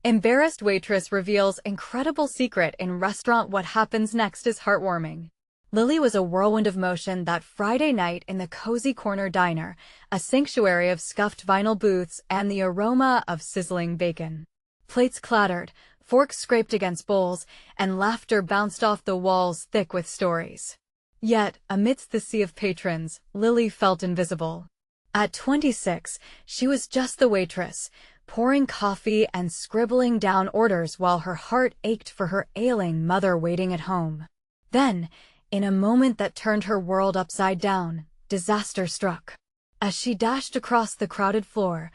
Embarrassed waitress reveals incredible secret in restaurant. What happens next is heartwarming. Lily was a whirlwind of motion that Friday night in the Cozy Corner Diner, a sanctuary of scuffed vinyl booths and the aroma of sizzling bacon. Plates clattered, forks scraped against bowls, and laughter bounced off the walls thick with stories. Yet, amidst the sea of patrons, Lily felt invisible. At 26, she was just the waitress, pouring coffee and scribbling down orders while her heart ached for her ailing mother waiting at home. Then, in a moment that turned her world upside down, disaster struck. As she dashed across the crowded floor,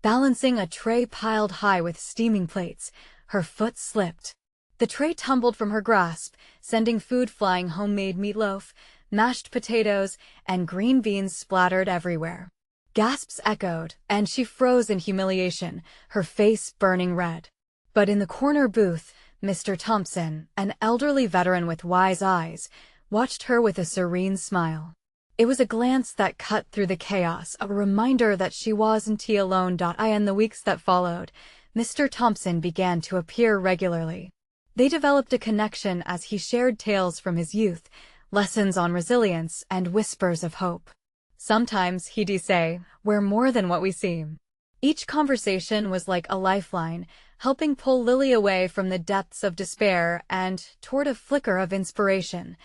balancing a tray piled high with steaming plates, her foot slipped. The tray tumbled from her grasp, sending food flying. Homemade meatloaf, mashed potatoes, and green beans splattered everywhere. Gasps echoed, and she froze in humiliation, her face burning red. But in the corner booth, Mr. Thompson, an elderly veteran with wise eyes, watched her with a serene smile. It was a glance that cut through the chaos, a reminder that she wasn't alone. In the weeks that followed, Mr. Thompson began to appear regularly. They developed a connection as he shared tales from his youth, lessons on resilience, and whispers of hope. Sometimes, he'd say, we're more than what we seem. Each conversation was like a lifeline, helping pull Lily away from the depths of despair and toward a flicker of inspiration.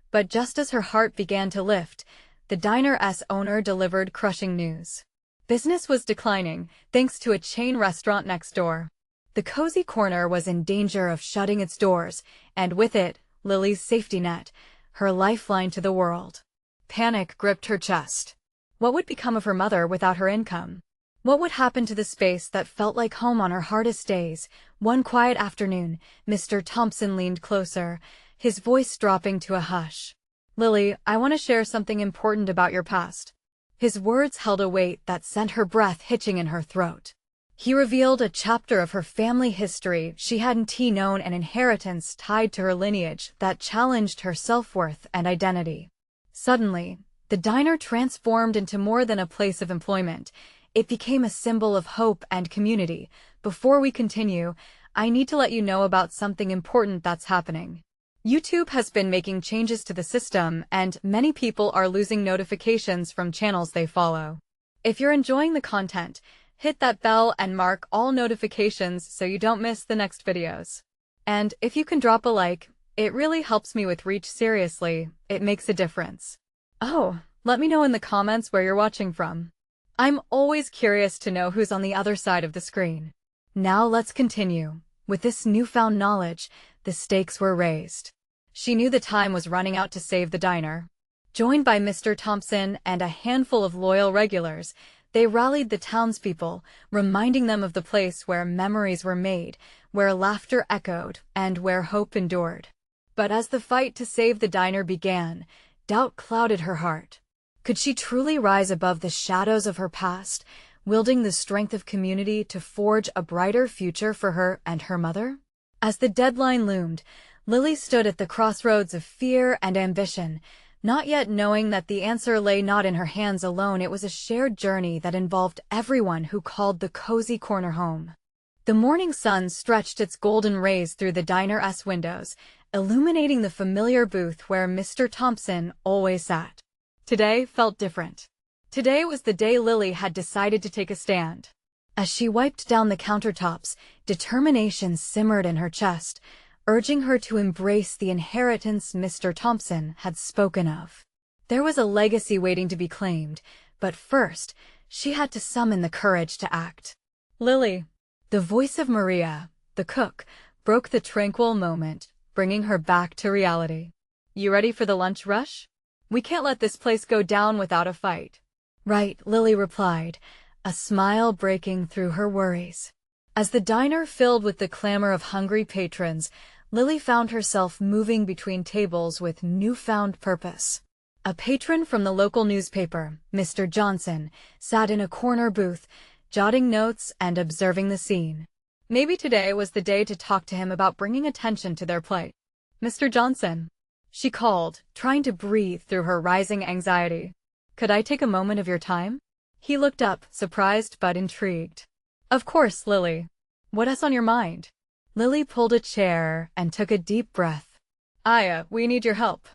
But just as her heart began to lift, the diner's owner delivered crushing news. Business was declining, thanks to a chain restaurant next door. The Cozy Corner was in danger of shutting its doors, and with it, Lily's safety net, her lifeline to the world. Panic gripped her chest. What would become of her mother without her income? What would happen to the space that felt like home on her hardest days? One quiet afternoon, Mr. Thompson leaned closer, his voice dropping to a hush. Lily, I want to share something important about your past. His words held a weight that sent her breath hitching in her throat. He revealed a chapter of her family history she hadn't known, an inheritance tied to her lineage that challenged her self-worth and identity. Suddenly, the diner transformed into more than a place of employment. It became a symbol of hope and community. Before we continue, I need to let you know about something important that's happening. YouTube has been making changes to the system, and many people are losing notifications from channels they follow. If you're enjoying the content, hit that bell and mark all notifications so you don't miss the next videos. And if you can drop a like, it really helps me with reach. Seriously, it makes a difference. Oh, let me know in the comments where you're watching from. I'm always curious to know who's on the other side of the screen. Now let's continue. With this newfound knowledge, the stakes were raised. She knew the time was running out to save the diner. Joined by Mr. Thompson and a handful of loyal regulars, they rallied the townspeople, reminding them of the place where memories were made, where laughter echoed, and where hope endured. But as the fight to save the diner began, doubt clouded her heart. Could she truly rise above the shadows of her past, wielding the strength of community to forge a brighter future for her and her mother? As the deadline loomed, Lily stood at the crossroads of fear and ambition, not yet knowing that the answer lay not in her hands alone. It was a shared journey that involved everyone who called the Cozy Corner home. The morning sun stretched its golden rays through the diner's windows, illuminating the familiar booth where Mr. Thompson always sat. Today felt different. Today was the day Lily had decided to take a stand. As she wiped down the countertops, determination simmered in her chest, urging her to embrace the inheritance Mr. Thompson had spoken of. There was a legacy waiting to be claimed, but first, she had to summon the courage to act. Lily. The voice of Maria, the cook, broke the tranquil moment, bringing her back to reality. You ready for the lunch rush? We can't let this place go down without a fight. Right, Lily replied, a smile breaking through her worries. As the diner filled with the clamor of hungry patrons, Lily found herself moving between tables with newfound purpose. A patron from the local newspaper, Mr. Johnson, sat in a corner booth, jotting notes and observing the scene. Maybe today was the day to talk to him about bringing attention to their plight. Mr. Johnson, she called, trying to breathe through her rising anxiety. Could I take a moment of your time? He looked up, surprised but intrigued. Of course, Lily. What's on your mind? Lily pulled a chair and took a deep breath. Aya, we need your help.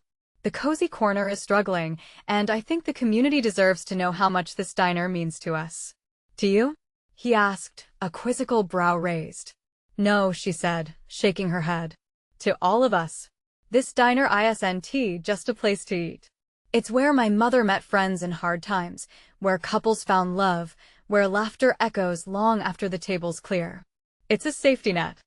The cozy corner is struggling, and I think the community deserves to know how much this diner means to us. To you? He asked, a quizzical brow raised. No, she said, shaking her head. To all of us. This diner isn't just a place to eat. It's where my mother met friends in hard times, where couples found love, where laughter echoes long after the table's clear. It's a safety net.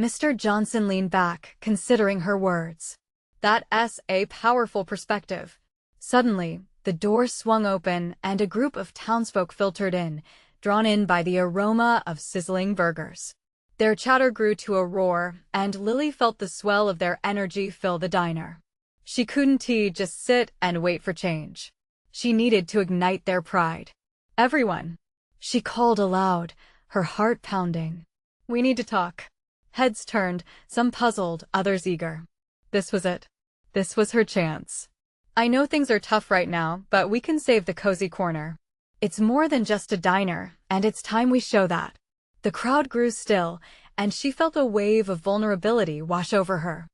Mr. Johnson leaned back, considering her words. That's a powerful perspective. Suddenly, the door swung open and a group of townsfolk filtered in, drawn in by the aroma of sizzling burgers. Their chatter grew to a roar, and Lily felt the swell of their energy fill the diner. She couldn't just sit and wait for change. She needed to ignite their pride. Everyone, she called aloud, her heart pounding. We need to talk. Heads turned, some puzzled, others eager. This was it. This was her chance. I know things are tough right now, but we can save the cozy corner. It's more than just a diner, and it's time we show that. The crowd grew still, and she felt a wave of vulnerability wash over her.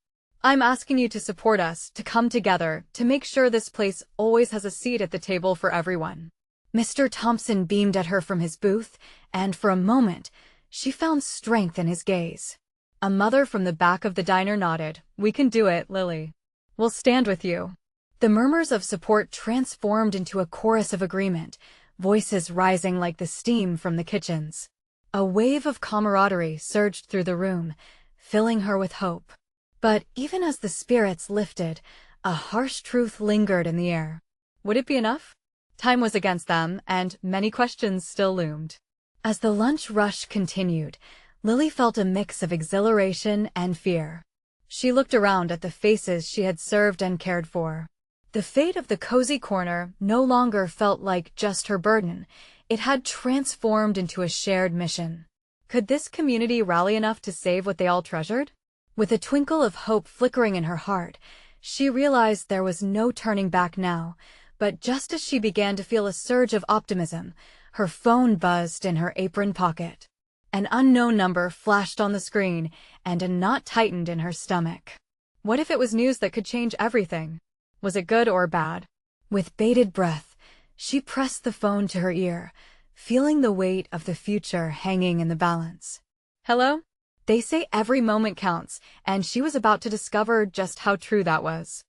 I'm asking you to support us, to come together, to make sure this place always has a seat at the table for everyone. Mr. Thompson beamed at her from his booth, and for a moment, she found strength in his gaze. A mother from the back of the diner nodded. We can do it, Lily. We'll stand with you. The murmurs of support transformed into a chorus of agreement, voices rising like the steam from the kitchens. A wave of camaraderie surged through the room, filling her with hope. But even as the spirits lifted, a harsh truth lingered in the air. Would it be enough? Time was against them, and many questions still loomed. As the lunch rush continued, Lily felt a mix of exhilaration and fear. She looked around at the faces she had served and cared for. The fate of the cozy corner no longer felt like just her burden. It had transformed into a shared mission. Could this community rally enough to save what they all treasured? With a twinkle of hope flickering in her heart, she realized there was no turning back now, but just as she began to feel a surge of optimism, her phone buzzed in her apron pocket. An unknown number flashed on the screen, and a knot tightened in her stomach. What if it was news that could change everything? Was it good or bad? With bated breath, she pressed the phone to her ear, feeling the weight of the future hanging in the balance. Hello? They say every moment counts, and she was about to discover just how true that was.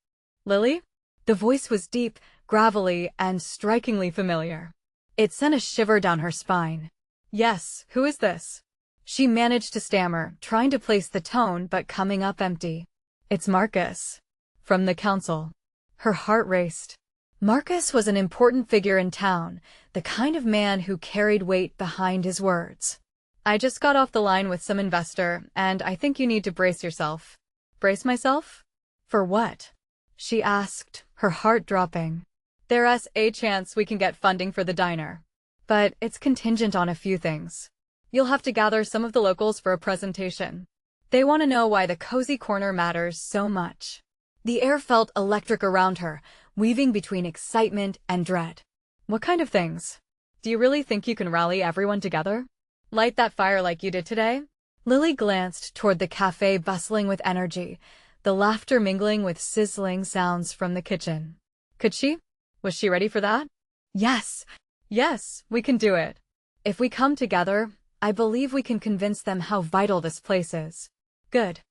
Lily? The voice was deep, gravelly, and strikingly familiar. It sent a shiver down her spine. Yes, who is this? She managed to stammer, trying to place the tone but coming up empty. It's Marcus. From the council. Her heart raced. Marcus was an important figure in town, the kind of man who carried weight behind his words. I just got off the line with some investor, and I think you need to brace yourself. Brace myself? For what? She asked, her heart dropping. There's a chance we can get funding for the diner. But it's contingent on a few things. You'll have to gather some of the locals for a presentation. They want to know why the cozy corner matters so much. The air felt electric around her, weaving between excitement and dread. What kind of things? Do you really think you can rally everyone together? Light that fire like you did today? Lily glanced toward the cafe bustling with energy, the laughter mingling with sizzling sounds from the kitchen. Could she? Was she ready for that? Yes. Yes, we can do it. If we come together, I believe we can convince them how vital this place is. Good.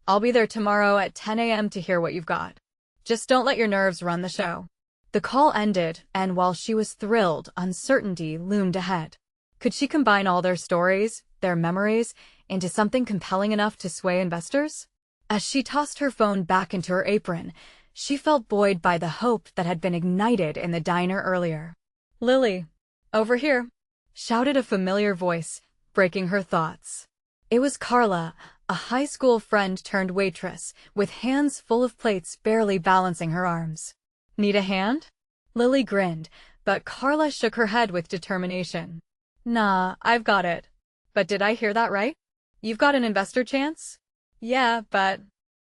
I'll be there tomorrow at 10 a.m. to hear what you've got. Just don't let your nerves run the show. The call ended, and while she was thrilled, uncertainty loomed ahead. Could she combine all their stories, their memories, into something compelling enough to sway investors? As she tossed her phone back into her apron, she felt buoyed by the hope that had been ignited in the diner earlier. Lily, over here, shouted a familiar voice, breaking her thoughts. It was Carla, a high school friend turned waitress, with hands full of plates barely balancing her arms. Need a hand? Lily grinned, but Carla shook her head with determination. Nah, I've got it. But did I hear that right? You've got an investor chance? Yeah, but...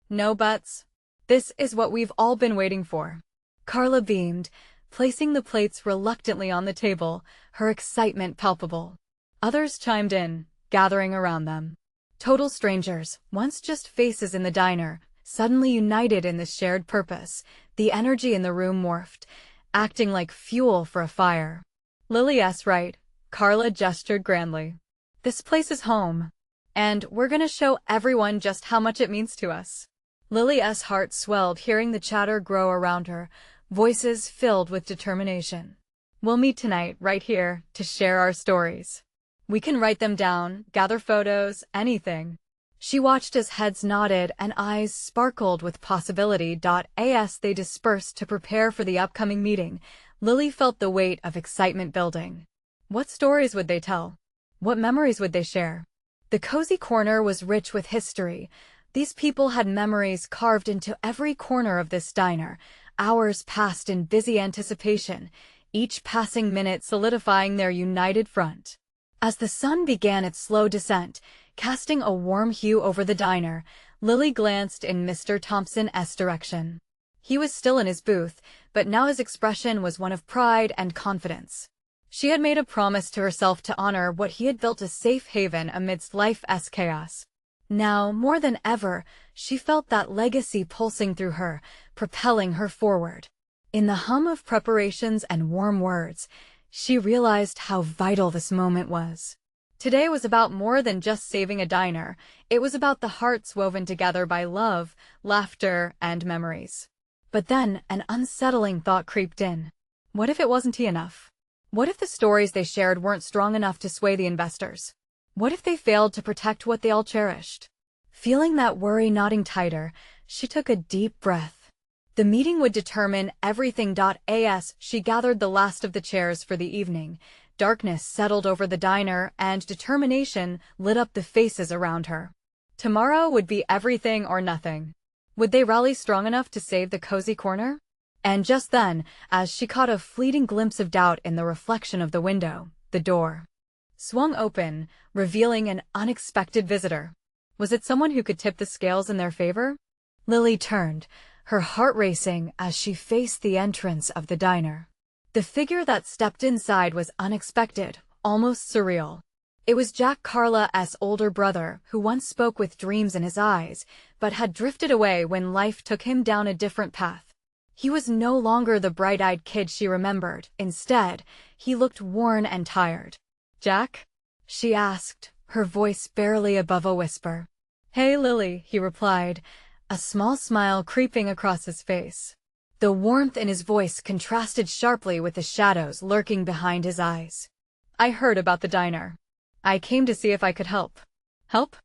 No buts. This is what we've all been waiting for. Carla beamed, placing the plates reluctantly on the table, her excitement palpable. Others chimed in, gathering around them. Total strangers, once just faces in the diner, suddenly united in this shared purpose. The energy in the room morphed, acting like fuel for a fire. Lily's right. Carla gestured grandly. This place is home. And we're gonna show everyone just how much it means to us. Lily's heart swelled hearing the chatter grow around her, voices filled with determination. We'll meet tonight, right here, to share our stories. We can write them down, gather photos, anything. She watched as heads nodded and eyes sparkled with possibility. As they dispersed to prepare for the upcoming meeting, Lily felt the weight of excitement building. What stories would they tell? What memories would they share? The cozy corner was rich with history. These people had memories carved into every corner of this diner. Hours passed in busy anticipation, each passing minute solidifying their united front. As the sun began its slow descent, casting a warm hue over the diner, Lily glanced in Mr. Thompson's direction. He was still in his booth, but now his expression was one of pride and confidence. She had made a promise to herself to honor what he had built, a safe haven amidst life's chaos. Now, more than ever, she felt that legacy pulsing through her, propelling her forward. In the hum of preparations and warm words, she realized how vital this moment was. Today was about more than just saving a diner. It was about the hearts woven together by love, laughter, and memories. But then, an unsettling thought creeped in. What if it wasn't enough? What if the stories they shared weren't strong enough to sway the investors? What if they failed to protect what they all cherished? Feeling that worry knotting tighter, she took a deep breath. The meeting would determine everything. As she gathered the last of the chairs for the evening, darkness settled over the diner and determination lit up the faces around her. Tomorrow would be everything or nothing. Would they rally strong enough to save the cozy corner? And just then, as she caught a fleeting glimpse of doubt in the reflection of the window, the door swung open, revealing an unexpected visitor. Was it someone who could tip the scales in their favor? Lily turned, her heart racing as she faced the entrance of the diner. The figure that stepped inside was unexpected, almost surreal. It was Jack, Carla's older brother, who once spoke with dreams in his eyes, but had drifted away when life took him down a different path. He was no longer the bright-eyed kid she remembered. Instead, he looked worn and tired. "Jack?" she asked, her voice barely above a whisper. "Hey, Lily," he replied, a small smile creeping across his face. The warmth in his voice contrasted sharply with the shadows lurking behind his eyes. "I heard about the diner. I came to see if I could help." "Help?"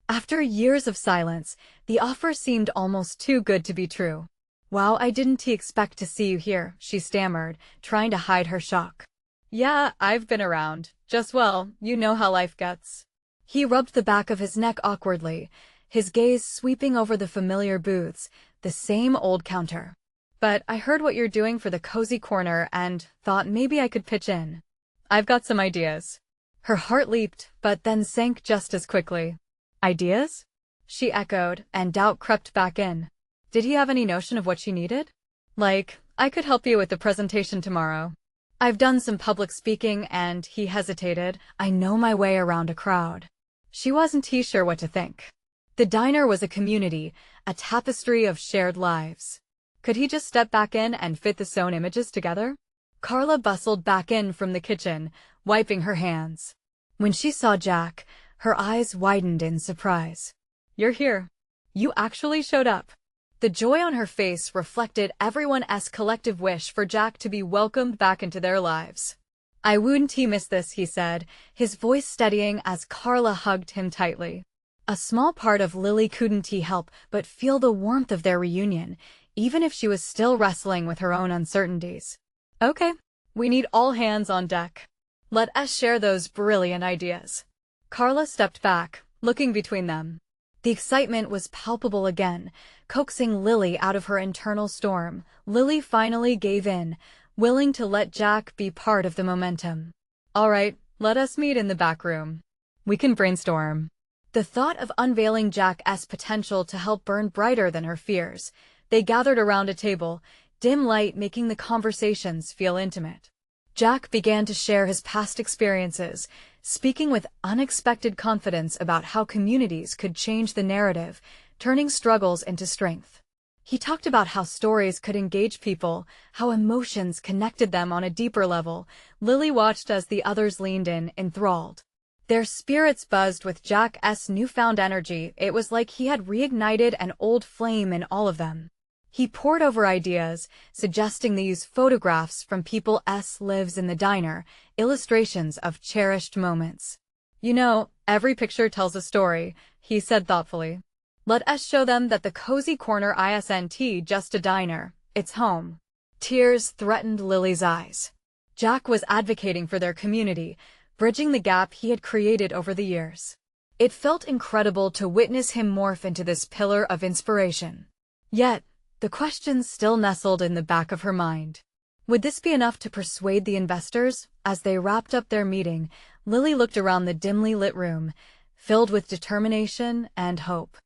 After years of silence, the offer seemed almost too good to be true. "Wow, I didn't expect to see you here," she stammered, trying to hide her shock. "Yeah, I've been around. Just well, you know how life gets." He rubbed the back of his neck awkwardly, his gaze sweeping over the familiar booths, the same old counter. "But I heard what you're doing for the cozy corner and thought maybe I could pitch in. I've got some ideas." Her heart leaped, but then sank just as quickly. "Ideas?" she echoed, and doubt crept back in. Did he have any notion of what she needed? "Like, I could help you with the presentation tomorrow. I've done some public speaking," and he hesitated. "I know my way around a crowd." She wasn't sure what to think. The diner was a community, a tapestry of shared lives. Could he just step back in and fit the sewn images together? Carla bustled back in from the kitchen, wiping her hands. When she saw Jack, her eyes widened in surprise. "You're here. You actually showed up." The joy on her face reflected everyone's collective wish for Jack to be welcomed back into their lives. "I wouldn't miss this," he said, his voice steadying as Carla hugged him tightly. A small part of Lily couldn't help but feel the warmth of their reunion, even if she was still wrestling with her own uncertainties. "Okay, we need all hands on deck. Let us share those brilliant ideas." Carla stepped back, looking between them. The excitement was palpable again, coaxing Lily out of her internal storm. Lily finally gave in, willing to let Jack be part of the momentum. "All right, let us meet in the back room. We can brainstorm." The thought of unveiling Jack's potential to help burned brighter than her fears. They gathered around a table, dim light making the conversations feel intimate. Jack began to share his past experiences, speaking with unexpected confidence about how communities could change the narrative, turning struggles into strength. He talked about how stories could engage people, how emotions connected them on a deeper level. Lily watched as the others leaned in, enthralled. Their spirits buzzed with Jack's newfound energy. It was like he had reignited an old flame in all of them. He pored over ideas, suggesting they use photographs from people's lives in the diner, illustrations of cherished moments. You know, every picture tells a story, he said thoughtfully. Let us show them that the cozy corner isn't just a diner, it's home. Tears threatened Lily's eyes. Jack was advocating for their community, bridging the gap he had created over the years. It felt incredible to witness him morph into this pillar of inspiration. Yet, the question still nestled in the back of her mind. Would this be enough to persuade the investors? As they wrapped up their meeting, Lily looked around the dimly lit room, filled with determination and hope.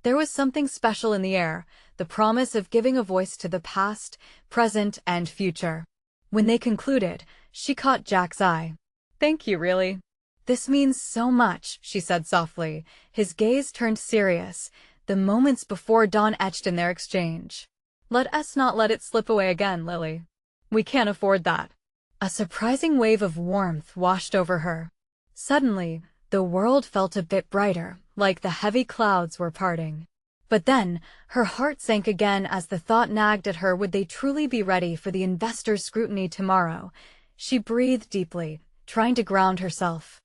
There was something special in the air, the promise of giving a voice to the past, present, and future. When they concluded, she caught Jack's eye. Thank you, really. This means so much, she said softly. His gaze turned serious, the moments before dawn etched in their exchange. Let us not let it slip away again, Lily. We can't afford that. A surprising wave of warmth washed over her. Suddenly, the world felt a bit brighter, like the heavy clouds were parting. But then, her heart sank again as the thought nagged at her, would they truly be ready for the investors' scrutiny tomorrow? She breathed deeply, trying to ground herself.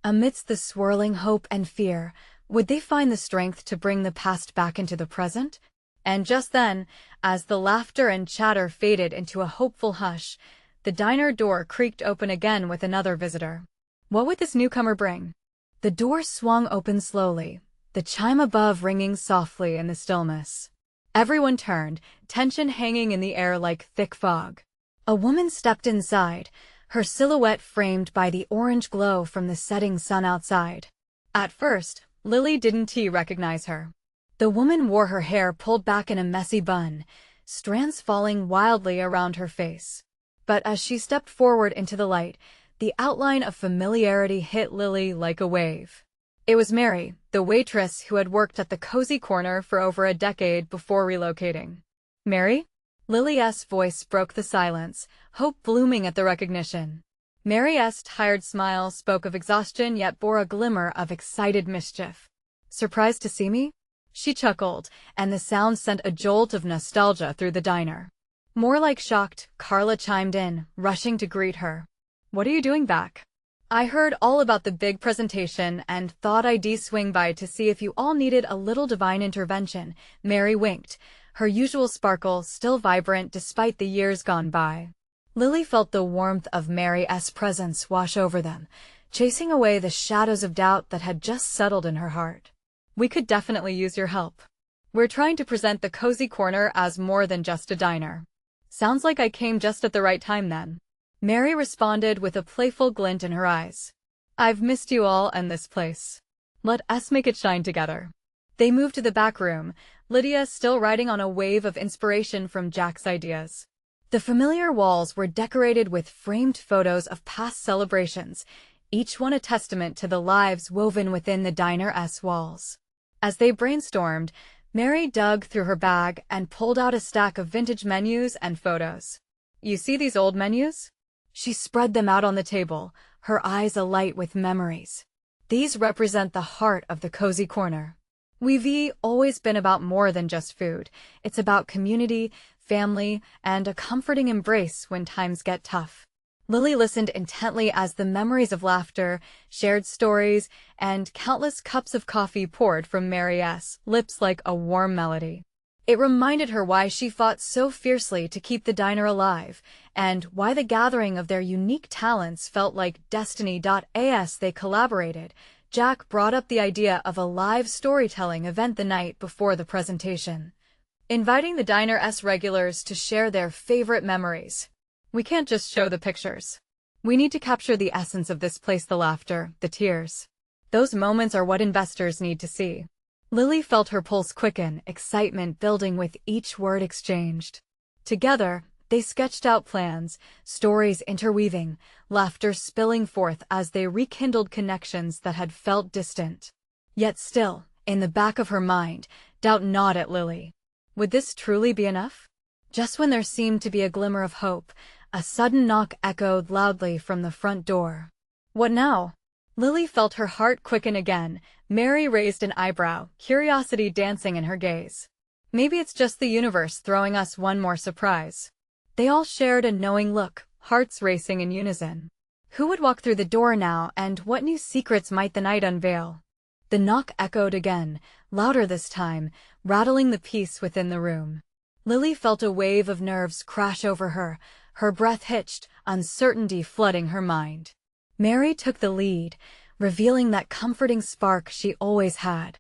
Amidst the swirling hope and fear, would they find the strength to bring the past back into the present? And just then, as the laughter and chatter faded into a hopeful hush, the diner door creaked open again with another visitor. What would this newcomer bring? The door swung open slowly, the chime above ringing softly in the stillness. Everyone turned, tension hanging in the air like thick fog. A woman stepped inside, her silhouette framed by the orange glow from the setting sun outside. At first, Lily didn't recognize her. The woman wore her hair pulled back in a messy bun, strands falling wildly around her face. But as she stepped forward into the light, the outline of familiarity hit Lily like a wave. It was Mary, the waitress who had worked at the cozy corner for over a decade before relocating. Mary? Lily's voice broke the silence, hope blooming at the recognition. Mary's tired smile spoke of exhaustion yet bore a glimmer of excited mischief. Surprised to see me? She chuckled, and the sound sent a jolt of nostalgia through the diner. More like shocked, Carla chimed in, rushing to greet her. What are you doing back? I heard all about the big presentation and thought I'd swing by to see if you all needed a little divine intervention. Mary winked, her usual sparkle still vibrant despite the years gone by. Lily felt the warmth of Mary's presence wash over them, chasing away the shadows of doubt that had just settled in her heart. We could definitely use your help. We're trying to present the cozy corner as more than just a diner. Sounds like I came just at the right time then. Mary responded with a playful glint in her eyes. I've missed you all and this place. Let us make it shine together. They moved to the back room, Lydia still riding on a wave of inspiration from Jack's ideas. The familiar walls were decorated with framed photos of past celebrations, each one a testament to the lives woven within the diner's walls. As they brainstormed, Mary dug through her bag and pulled out a stack of vintage menus and photos. You see these old menus? She spread them out on the table, her eyes alight with memories. These represent the heart of the cozy corner. We've always been about more than just food. It's about community, family, and a comforting embrace when times get tough. Lily listened intently as the memories of laughter, shared stories, and countless cups of coffee poured from Mary's lips like a warm melody. It reminded her why she fought so fiercely to keep the diner alive, and why the gathering of their unique talents felt like destiny. As they collaborated, Jack brought up the idea of a live storytelling event the night before the presentation, inviting the diner's regulars to share their favorite memories. We can't just show the pictures. We need to capture the essence of this place, the laughter, the tears. Those moments are what investors need to see. Lily felt her pulse quicken, excitement building with each word exchanged. Together, They sketched out plans, stories interweaving, laughter spilling forth as they rekindled connections that had felt distant. Yet still, in the back of her mind, doubt gnawed at Lily. Would this truly be enough? Just when there seemed to be a glimmer of hope, a sudden knock echoed loudly from the front door. What now? Lily felt her heart quicken again. Mary raised an eyebrow, curiosity dancing in her gaze. Maybe it's just the universe throwing us one more surprise. They all shared a knowing look, hearts racing in unison. Who would walk through the door now, and what new secrets might the night unveil? The knock echoed again, louder this time, rattling the peace within the room. Lily felt a wave of nerves crash over her, her breath hitched, uncertainty flooding her mind. Mary took the lead, revealing that comforting spark she always had.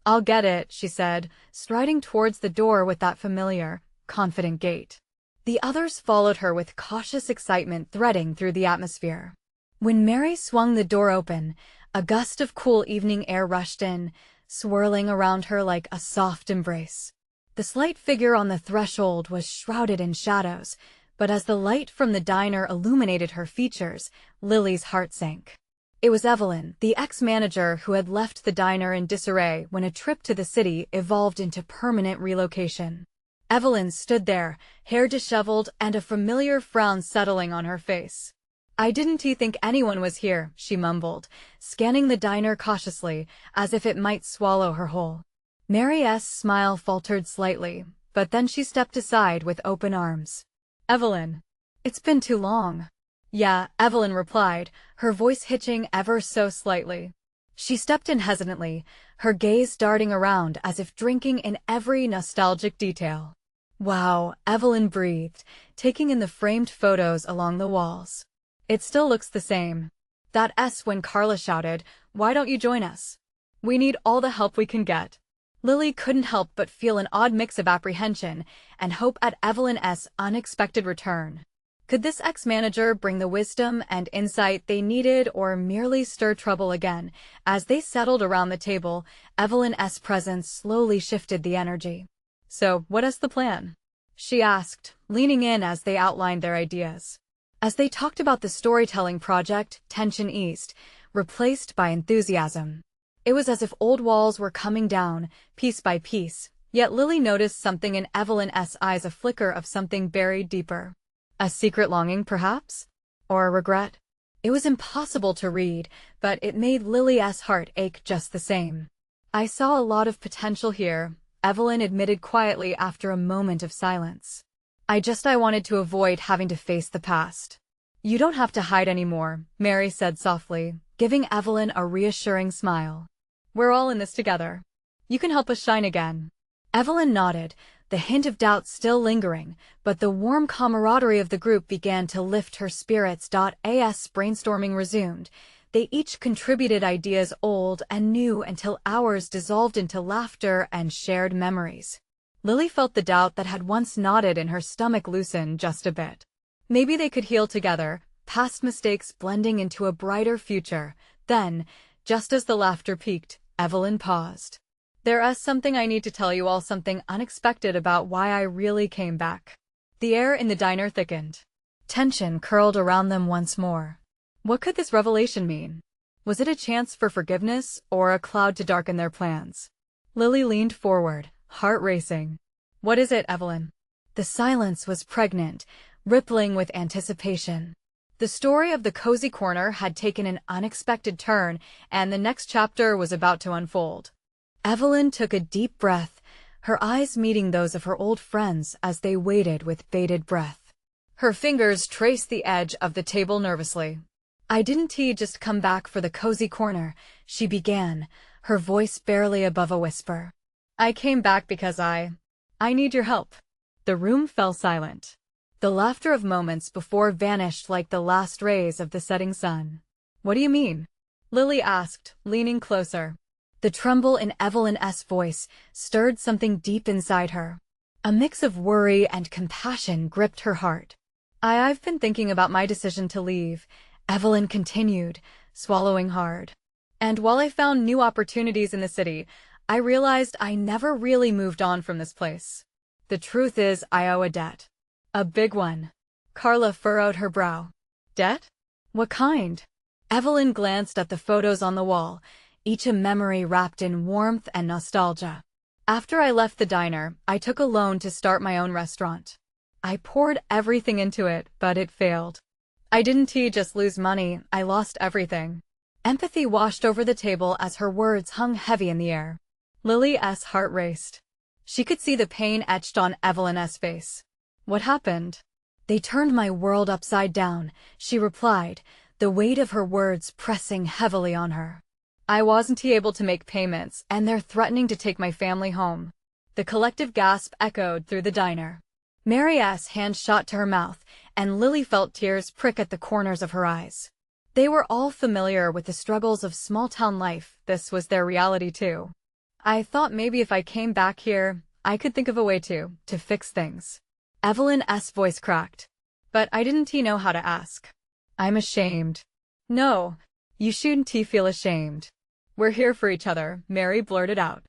"I'll get it," she said, striding towards the door with that familiar, confident gait. The others followed her with cautious excitement threading through the atmosphere. When Mary swung the door open, a gust of cool evening air rushed in, swirling around her like a soft embrace. The slight figure on the threshold was shrouded in shadows, but as the light from the diner illuminated her features, Lily's heart sank. It was Evelyn, the ex-manager who had left the diner in disarray when a trip to the city evolved into permanent relocation. Evelyn stood there, hair disheveled and a familiar frown settling on her face. "I didn't think anyone was here," she mumbled, scanning the diner cautiously, as if it might swallow her whole. Mary's smile faltered slightly, but then she stepped aside with open arms. "Evelyn, it's been too long." "Yeah," Evelyn replied, her voice hitching ever so slightly. She stepped in hesitantly, her gaze darting around as if drinking in every nostalgic detail. "Wow," Evelyn breathed, taking in the framed photos along the walls. "It still looks the same." That S when Carla shouted, "Why don't you join us? We need all the help we can get." Lily couldn't help but feel an odd mix of apprehension and hope at Evelyn's unexpected return. Could this ex-manager bring the wisdom and insight they needed or merely stir trouble again? As they settled around the table, Evelyn's presence slowly shifted the energy. "So, what is the plan?" she asked, leaning in as they outlined their ideas. As they talked about the storytelling project, tension eased, replaced by enthusiasm. It was as if old walls were coming down, piece by piece, yet Lily noticed something in Evelyn's eyes, a flicker of something buried deeper. A secret longing, perhaps? Or a regret? It was impossible to read, but it made Lily's heart ache just the same. "I saw a lot of potential here," Evelyn admitted quietly after a moment of silence. I wanted to avoid having to face the past." "You don't have to hide anymore," Mary said softly, giving Evelyn a reassuring smile. "We're all in this together. You can help us shine again." Evelyn nodded, the hint of doubt still lingering, but the warm camaraderie of the group began to lift her spirits. As brainstorming resumed, they each contributed ideas old and new until hours dissolved into laughter and shared memories. Lily felt the doubt that had once knotted in her stomach loosen just a bit. Maybe they could heal together, past mistakes blending into a brighter future. Then, just as the laughter peaked, Evelyn paused. "There is something I need to tell you all, something unexpected about why I really came back." The air in the diner thickened. Tension curled around them once more. What could this revelation mean? Was it a chance for forgiveness or a cloud to darken their plans? Lily leaned forward, heart racing. "What is it, Evelyn?" The silence was pregnant, rippling with anticipation. The story of the cozy corner had taken an unexpected turn, and the next chapter was about to unfold. Evelyn took a deep breath, her eyes meeting those of her old friends as they waited with bated breath. Her fingers traced the edge of the table nervously. "I didn't just come back for the cozy corner," she began, her voice barely above a whisper. "I came back because I need your help." The room fell silent. The laughter of moments before vanished like the last rays of the setting sun. "What do you mean?" Lily asked, leaning closer. The tremble in Evelyn's voice stirred something deep inside her. A mix of worry and compassion gripped her heart. I've been thinking about my decision to leave," Evelyn continued, swallowing hard. "And while I found new opportunities in the city, I realized I never really moved on from this place. The truth is, I owe a debt. A big one. Carla furrowed her brow. Debt? What kind? Evelyn glanced at the photos on the wall, each a memory wrapped in warmth and nostalgia. After I left the diner, I took a loan to start my own restaurant. I poured everything into it, but it failed. I didn't just lose money, I lost everything. Empathy washed over the table as her words hung heavy in the air. Lily's heart raced. She could see the pain etched on Evelyn's face. What happened? They turned my world upside down, she replied, the weight of her words pressing heavily on her. I wasn't able to make payments, and they're threatening to take my family home. The collective gasp echoed through the diner. Mary's hand shot to her mouth, and Lily felt tears prick at the corners of her eyes. They were all familiar with the struggles of small-town life. This was their reality too. I thought maybe if I came back here, I could think of a way to fix things. Evelyn's voice cracked. But I didn't know how to ask. I'm ashamed. No, you shouldn't feel ashamed. We're here for each other, Mary blurted out.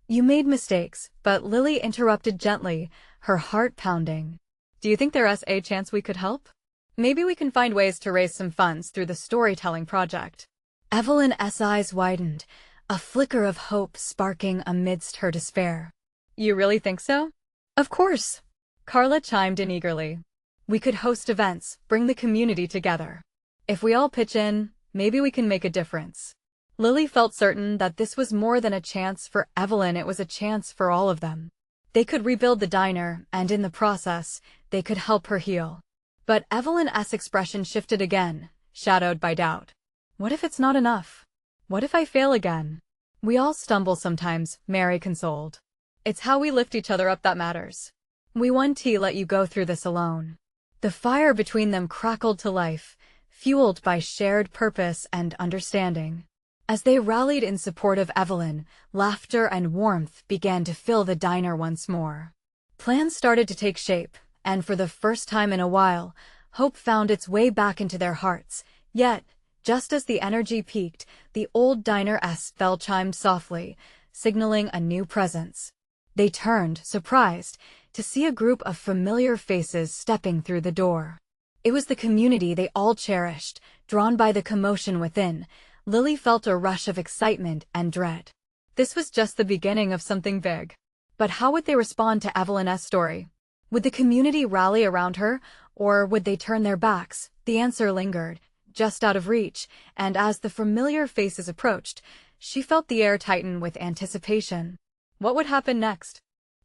You made mistakes, but Lily interrupted gently, her heart pounding. Do you think there's a chance we could help? Maybe we can find ways to raise some funds through the storytelling project. Evelyn's eyes widened, a flicker of hope sparking amidst her despair. You really think so? Of course. Carla chimed in eagerly. We could host events, bring the community together. If we all pitch in, maybe we can make a difference. Lily felt certain that this was more than a chance for Evelyn, it was a chance for all of them. They could rebuild the diner, and in the process, they could help her heal. But Evelyn's expression shifted again, shadowed by doubt. What if it's not enough? What if I fail again? We all stumble sometimes, Mary consoled. It's how we lift each other up that matters. We won't let you go through this alone. The fire between them crackled to life, fueled by shared purpose and understanding. As they rallied in support of Evelyn, laughter and warmth began to fill the diner once more. Plans started to take shape, and for the first time in a while, hope found its way back into their hearts. Yet, just as the energy peaked, the old diner's bell chimed softly, signaling a new presence. They turned, surprised, to see a group of familiar faces stepping through the door. It was the community they all cherished, drawn by the commotion within. Lily felt a rush of excitement and dread. This was just the beginning of something big. But how would they respond to Evelyn's story? Would the community rally around her, or would they turn their backs? The answer lingered, just out of reach, and as the familiar faces approached, she felt the air tighten with anticipation. What would happen next?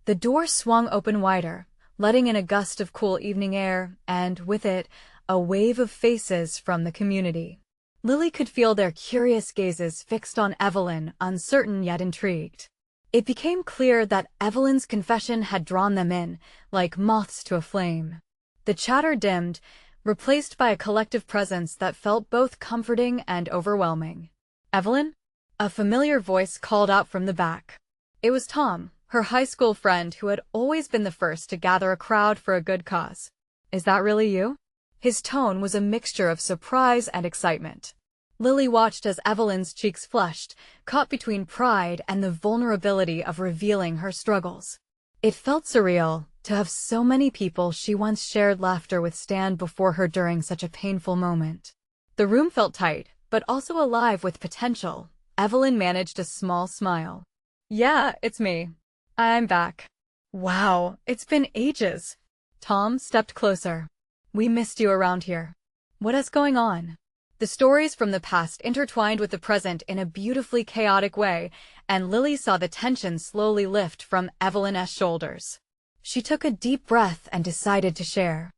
The door swung open wider, letting in a gust of cool evening air, and, with it, a wave of faces from the community. Lily could feel their curious gazes fixed on Evelyn, uncertain yet intrigued. It became clear that Evelyn's confession had drawn them in, like moths to a flame. The chatter dimmed, replaced by a collective presence that felt both comforting and overwhelming. Evelyn? A familiar voice called out from the back. It was Tom, her high school friend who had always been the first to gather a crowd for a good cause. Is that really you? His tone was a mixture of surprise and excitement. Lily watched as Evelyn's cheeks flushed, caught between pride and the vulnerability of revealing her struggles. It felt surreal to have so many people she once shared laughter with stand before her during such a painful moment. The room felt tight, but also alive with potential. Evelyn managed a small smile. Yeah, it's me. I'm back. Wow, it's been ages. Tom stepped closer. We missed you around here. What is going on? The stories from the past intertwined with the present in a beautifully chaotic way, and Lily saw the tension slowly lift from Evelyn's shoulders. She took a deep breath and decided to share.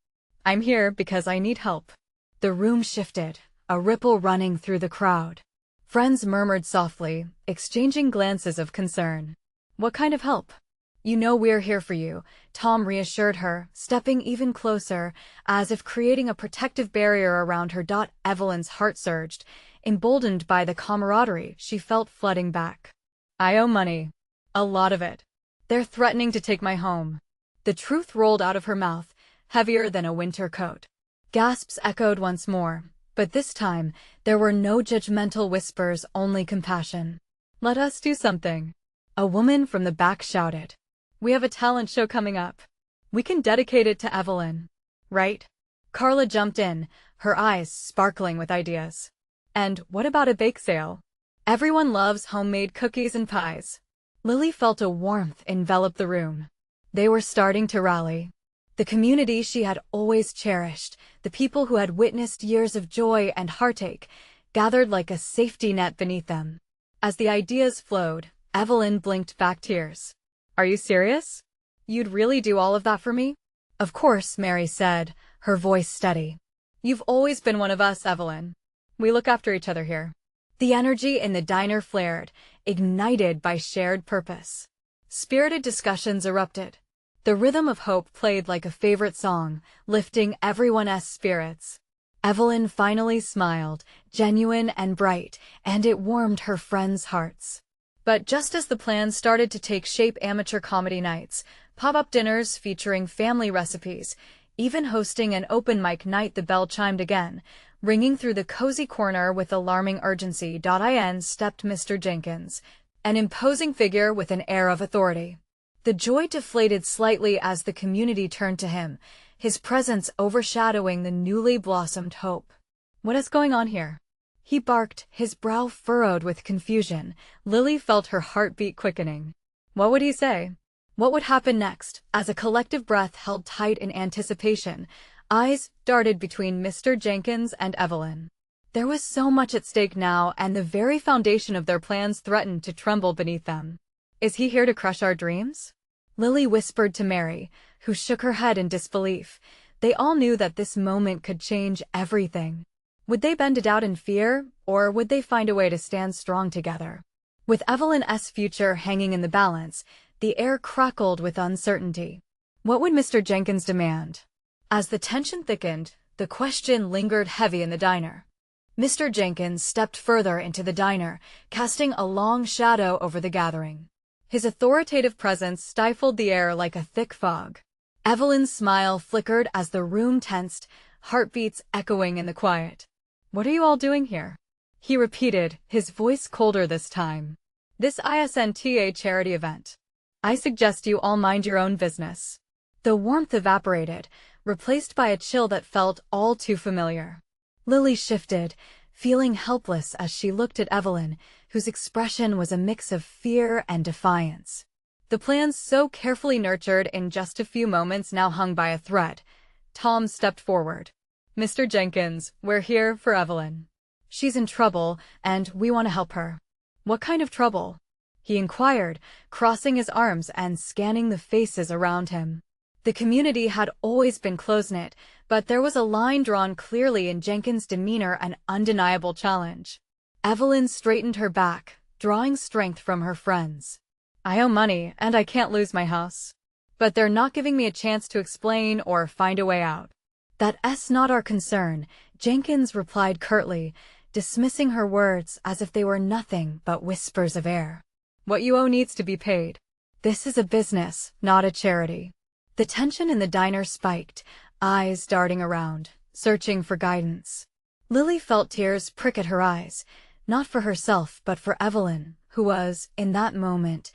I'm here because I need help. The room shifted, a ripple running through the crowd. Friends murmured softly, exchanging glances of concern. What kind of help? You know we're here for you, Tom reassured her, stepping even closer, as if creating a protective barrier around her. Evelyn's heart surged, emboldened by the camaraderie she felt flooding back. I owe money. A lot of it. They're threatening to take my home. The truth rolled out of her mouth, heavier than a winter coat. Gasps echoed once more, but this time there were no judgmental whispers, only compassion. Let us do something. A woman from the back shouted. We have a talent show coming up. We can dedicate it to Evelyn. right? Carla jumped in, her eyes sparkling with ideas. And what about a bake sale? Everyone loves homemade cookies and pies. Lily felt a warmth envelop the room. They were starting to rally. The community she had always cherished, the people who had witnessed years of joy and heartache, gathered like a safety net beneath them. As the ideas flowed, Evelyn blinked back tears. Are you serious? You'd really do all of that for me? Of course, Mary said, her voice steady. You've always been one of us, Evelyn. We look after each other here. The energy in the diner flared, ignited by shared purpose. Spirited discussions erupted. The rhythm of hope played like a favorite song, lifting everyone's spirits. Evelyn finally smiled, genuine and bright, and it warmed her friends' hearts. But just as the plans started to take shape, amateur comedy nights, pop-up dinners featuring family recipes, even hosting an open mic night, the bell chimed again, ringing through the cozy corner with alarming urgency. In stepped Mr. Jenkins, an imposing figure with an air of authority. The joy deflated slightly as the community turned to him, his presence overshadowing the newly blossomed hope. What is going on here? He barked, his brow furrowed with confusion. Lily felt her heartbeat quickening. What would he say? What would happen next? As a collective breath held tight in anticipation, eyes darted between Mr. Jenkins and Evelyn. There was so much at stake now, and the very foundation of their plans threatened to tremble beneath them. Is he here to crush our dreams? Lily whispered to Mary, who shook her head in disbelief. They all knew that this moment could change everything. Would they bend it out in fear, or would they find a way to stand strong together? With Evelyn's future hanging in the balance, the air crackled with uncertainty. What would Mr. Jenkins demand? As the tension thickened, the question lingered heavy in the diner. Mr. Jenkins stepped further into the diner, casting a long shadow over the gathering. His authoritative presence stifled the air like a thick fog. Evelyn's smile flickered as the room tensed, heartbeats echoing in the quiet. What are you all doing here? He repeated, his voice colder this time. This isn't a charity event. I suggest you all mind your own business. The warmth evaporated, replaced by a chill that felt all too familiar. Lily shifted, feeling helpless as she looked at Evelyn, whose expression was a mix of fear and defiance. The plans so carefully nurtured in just a few moments now hung by a thread. Tom stepped forward. Mr. Jenkins, we're here for Evelyn. She's in trouble, and we want to help her. What kind of trouble? He inquired, crossing his arms and scanning the faces around him. The community had always been close-knit, but there was a line drawn clearly in Jenkins' demeanor, an undeniable challenge. Evelyn straightened her back, drawing strength from her friends. I owe money, and I can't lose my house. But they're not giving me a chance to explain or find a way out. That's not our concern, Jenkins replied curtly, dismissing her words as if they were nothing but whispers of air. What you owe needs to be paid. This is a business, not a charity. The tension in the diner spiked, eyes darting around, searching for guidance. Lily felt tears prick at her eyes, not for herself but for Evelyn, who was, in that moment,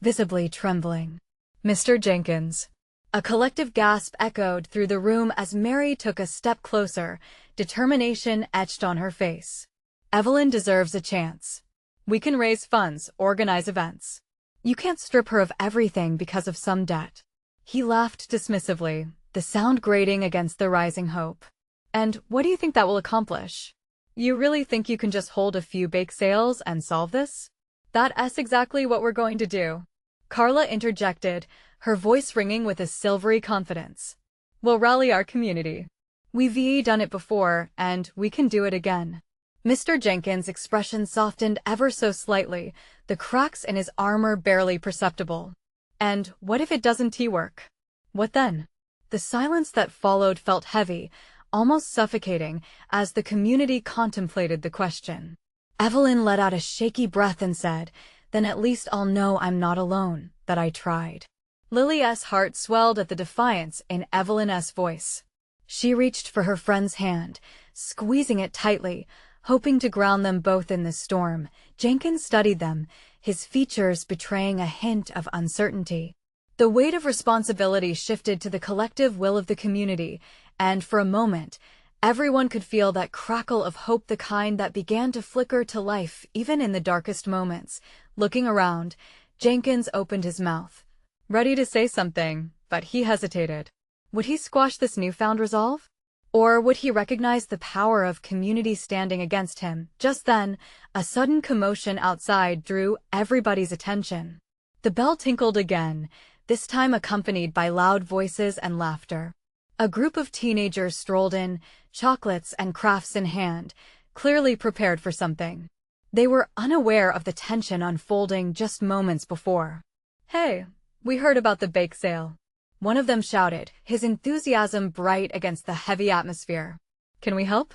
visibly trembling. Mr. Jenkins. A collective gasp echoed through the room as Mary took a step closer, determination etched on her face. Evelyn deserves a chance. We can raise funds, organize events. You can't strip her of everything because of some debt. He laughed dismissively, the sound grating against the rising hope. And what do you think that will accomplish? You really think you can just hold a few bake sales and solve this? That's exactly what we're going to do. Carla interjected, her voice ringing with a silvery confidence. We'll rally our community. We've done it before, and we can do it again. Mr. Jenkins' expression softened ever so slightly, the cracks in his armor barely perceptible. And what if it doesn't work? What then? The silence that followed felt heavy, almost suffocating, as the community contemplated the question. Evelyn let out a shaky breath and said, Then at least I'll know I'm not alone, that I tried. Lily's heart swelled at the defiance in Evelyn's voice. She reached for her friend's hand, squeezing it tightly, hoping to ground them both in the storm. Jenkins studied them, his features betraying a hint of uncertainty. The weight of responsibility shifted to the collective will of the community, and for a moment, everyone could feel that crackle of hope, the kind that began to flicker to life even in the darkest moments. Looking around, Jenkins opened his mouth, ready to say something, but he hesitated. Would he squash this newfound resolve? Or would he recognize the power of community standing against him? Just then, a sudden commotion outside drew everybody's attention. The bell tinkled again, this time accompanied by loud voices and laughter. A group of teenagers strolled in, chocolates and crafts in hand, clearly prepared for something. They were unaware of the tension unfolding just moments before. "Hey, we heard about the bake sale," one of them shouted, his enthusiasm bright against the heavy atmosphere. "Can we help?"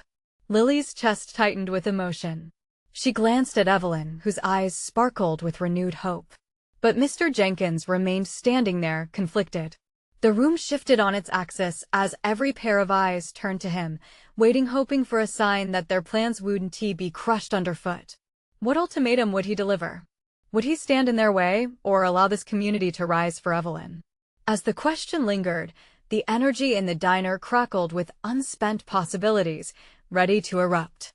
Lily's chest tightened with emotion. She glanced at Evelyn, whose eyes sparkled with renewed hope. But Mr. Jenkins remained standing there, conflicted. The room shifted on its axis as every pair of eyes turned to him, waiting, hoping for a sign that their plans wouldn't be crushed underfoot. What ultimatum would he deliver? Would he stand in their way, or allow this community to rise for Evelyn? As the question lingered, the energy in the diner crackled with unspent possibilities, ready to erupt.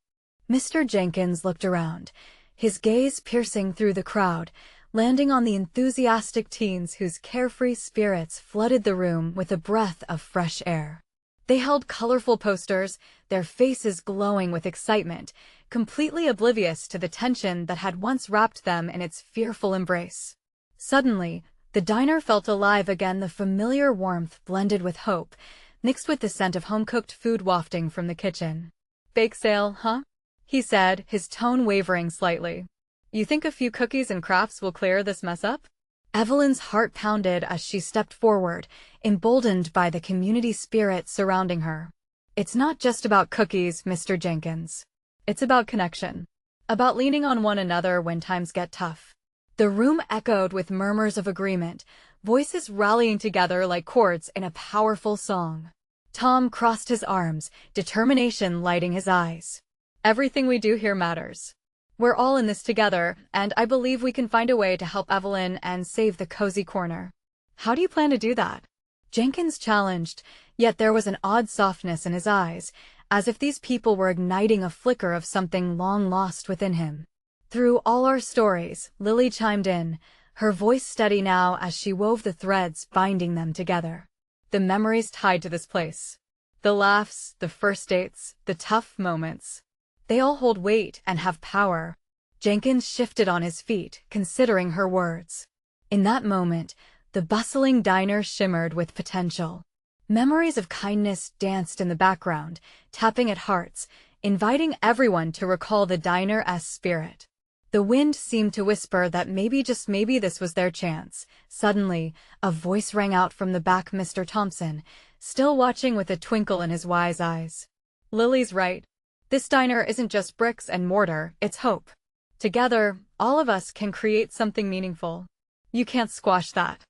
Mr. Jenkins looked around, his gaze piercing through the crowd, landing on the enthusiastic teens whose carefree spirits flooded the room with a breath of fresh air. They held colorful posters, their faces glowing with excitement, completely oblivious to the tension that had once wrapped them in its fearful embrace. Suddenly, the diner felt alive again, the familiar warmth blended with hope, mixed with the scent of home-cooked food wafting from the kitchen. "Bake sale, huh?" he said, his tone wavering slightly. "You think a few cookies and crafts will clear this mess up?" Evelyn's heart pounded as she stepped forward, emboldened by the community spirit surrounding her. "It's not just about cookies, Mr. Jenkins. It's about connection. About leaning on one another when times get tough." The room echoed with murmurs of agreement, voices rallying together like chords in a powerful song. Tom crossed his arms, determination lighting his eyes. "Everything we do here matters. We're all in this together, and I believe we can find a way to help Evelyn and save the cozy corner." "How do you plan to do that?" Jenkins challenged, yet there was an odd softness in his eyes, as if these people were igniting a flicker of something long lost within him. "Through all our stories," Lily chimed in, her voice steady now as she wove the threads binding them together. "The memories tied to this place. The laughs, the first dates, the tough moments. They all hold weight and have power." Jenkins shifted on his feet, considering her words. In that moment, the bustling diner shimmered with potential. Memories of kindness danced in the background, tapping at hearts, inviting everyone to recall the diner's spirit. The wind seemed to whisper that maybe, just maybe, this was their chance. Suddenly, a voice rang out from the back. Mr. Thompson, still watching with a twinkle in his wise eyes. "Lily's right. This diner isn't just bricks and mortar, it's hope. Together, all of us can create something meaningful. You can't squash that."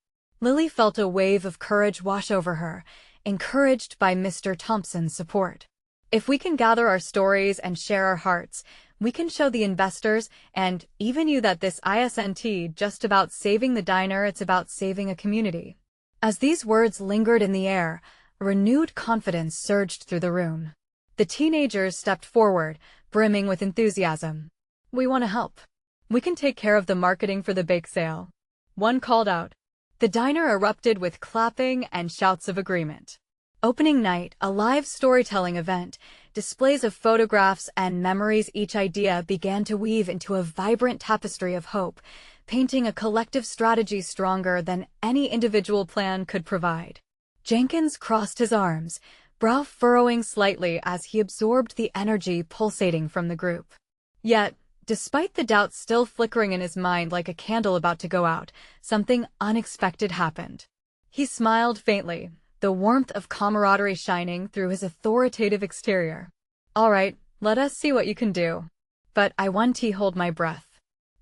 Lily felt a wave of courage wash over her, encouraged by Mr. Thompson's support. "If we can gather our stories and share our hearts, we can show the investors and even you that this isn't just about saving the diner, it's about saving a community." As these words lingered in the air, a renewed confidence surged through the room. The teenagers stepped forward, brimming with enthusiasm. "We want to help. We can take care of the marketing for the bake sale," one called out. The diner erupted with clapping and shouts of agreement. Opening night, a live storytelling event, displays of photographs and memories, each idea began to weave into a vibrant tapestry of hope, painting a collective strategy stronger than any individual plan could provide. Jenkins crossed his arms, brow furrowing slightly as he absorbed the energy pulsating from the group. Yet, despite the doubt still flickering in his mind like a candle about to go out, something unexpected happened. He smiled faintly, the warmth of camaraderie shining through his authoritative exterior. "All right, let us see what you can do. But I want to hold my breath."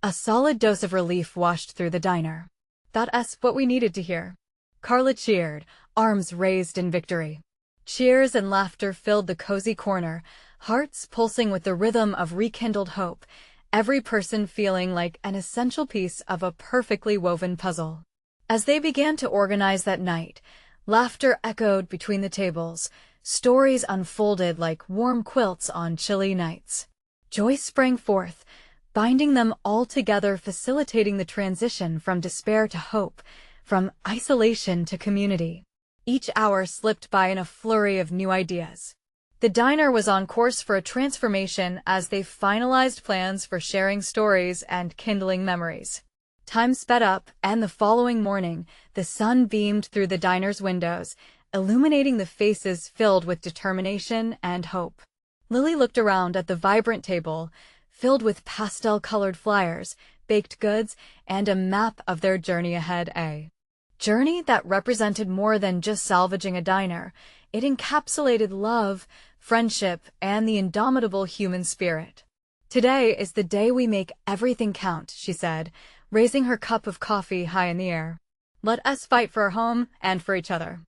A solid dose of relief washed through the diner. "That's what we needed to hear." Carla cheered, arms raised in victory. Cheers and laughter filled the cozy corner, hearts pulsing with the rhythm of rekindled hope, every person feeling like an essential piece of a perfectly woven puzzle. As they began to organize that night, laughter echoed between the tables, stories unfolded like warm quilts on chilly nights. Joy sprang forth, binding them all together, facilitating the transition from despair to hope, from isolation to community. Each hour slipped by in a flurry of new ideas. The diner was on course for a transformation as they finalized plans for sharing stories and kindling memories. Time sped up, and the following morning, the sun beamed through the diner's windows, illuminating the faces filled with determination and hope. Lily looked around at the vibrant table, filled with pastel-colored flyers, baked goods, and a map of their journey ahead. A journey that represented more than just salvaging a diner. It encapsulated love, friendship, and the indomitable human spirit. "Today is the day we make everything count," she said, raising her cup of coffee high in the air. "Let us fight for our home and for each other.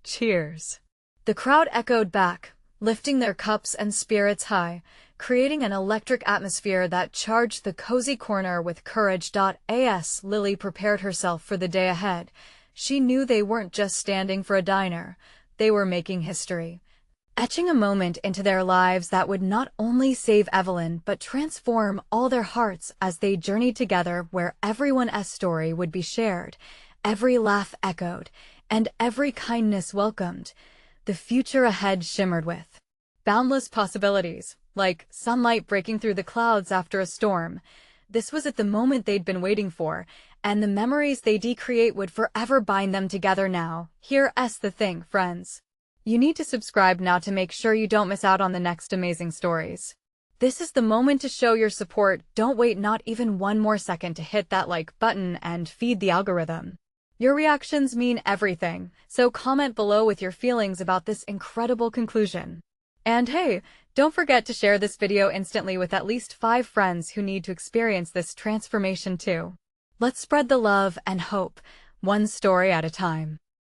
Cheers." The crowd echoed back, lifting their cups and spirits high, creating an electric atmosphere that charged the cozy corner with courage. As Lily prepared herself for the day ahead, she knew they weren't just standing for a diner, they were making history, etching a moment into their lives that would not only save Evelyn but transform all their hearts as they journeyed together, where everyone's story would be shared, every laugh echoed, and every kindness welcomed. The future ahead shimmered with boundless possibilities, like sunlight breaking through the clouds after a storm. This was at the moment they'd been waiting for, and the memories they'd create would forever bind them together. Now, here's the thing, friends. You need to subscribe now to make sure you don't miss out on the next amazing stories. This is the moment to show your support. Don't wait not even one more second to hit that like button and feed the algorithm. Your reactions mean everything, so comment below with your feelings about this incredible conclusion. And hey, don't forget to share this video instantly with at least 5 friends who need to experience this transformation too. Let's spread the love and hope, one story at a time.